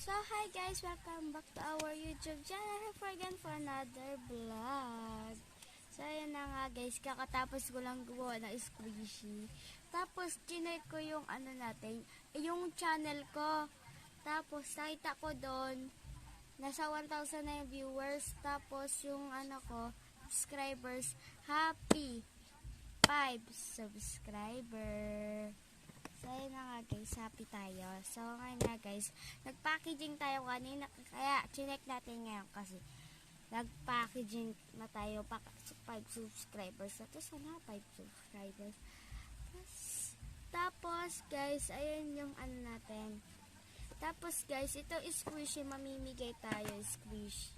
So, hi guys! Welcome back to our YouTube channel for another vlog. So, ayan na nga guys, kakatapos ko lang gawa ng squishy. Tapos, chinek ko yung yung channel ko. Tapos, nakita ko doon, nasa 1,000 na yung viewers. Tapos, yung subscribers, happy 5 subscriber. So, ayun na nga guys, happy tayo. So, ngayon na guys, nag-packaging tayo kanina, kaya chinek natin ngayon kasi nag-packaging na tayo pa 5 subscribers. Ito sana 5 subscribers. Tapos guys, ayun yung natin. Tapos guys, ito squishy, mamimigay tayo squish.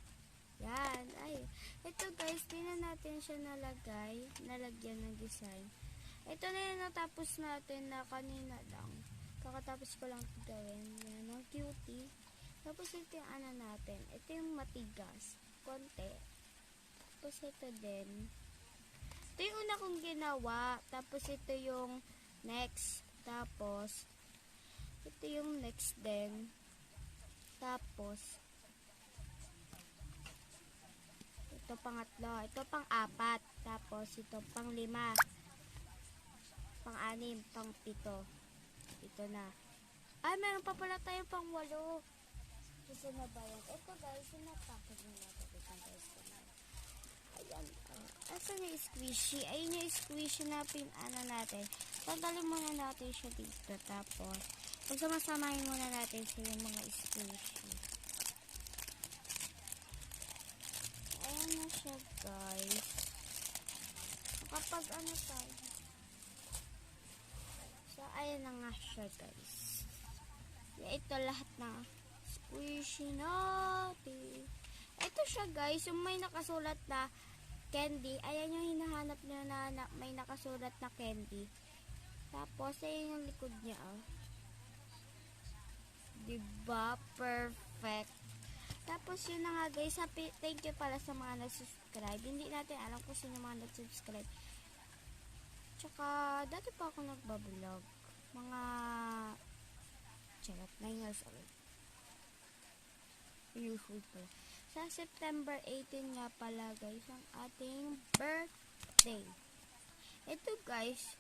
Yan, ay. Ito guys, tinan natin siya nalagyan ng design. Ito na yung natapos natin na kanina lang. Kakatapos ko lang gawin. Yan, ang cutie. Tapos ito yung natin. Ito yung matigas. Konti. Tapos ito din. Ito yung una kong ginawa. Tapos ito yung next. Tapos, ito yung next din. Tapos, ito pangatlo. Ito pang-4. Tapos, ito pang-5. Pang-6, pang-7. Ito na. Ay, meron pa pala tayo pang-8. Gusto na ba yan? Ito guys, yung packaging natin. Ito guys. Ayan. Asan yung squishy? Ayun yung squishy na natin. Tanggalin muna natin siya dito. Tapos, pagsamasamahin muna natin sa yung mga squishy. Ayan na siya guys. Kapag tayo. So, ayan na nga siya guys. Ito lahat na squishy natin. Ito siya guys, yung may nakasulat na candy. Ayan yung hinahanap nyo na may nakasulat na candy. Tapos, ayan yung likod niya. Diba? Perfect. Tapos, yun na nga guys. Thank you pala sa mga nag-subscribe. Hindi natin alam kung sino mga nag-subscribe. Tsaka, dati pa ako nagbablog. Mga 9 years old. Years pala. Sa September 18 nga pala guys, ang ating birthday. Ito guys,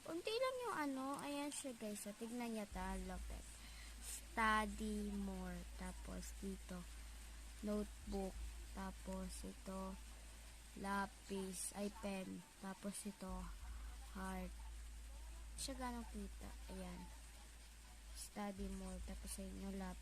unti lang yung ayan siya guys. So, tignan niya look at. Study more. Tapos dito, notebook. Tapos ito, lapis, ay pen. Tapos ito, heart. Siya ganong kita. Ayan. Study more. Tapos ayun yung lapis.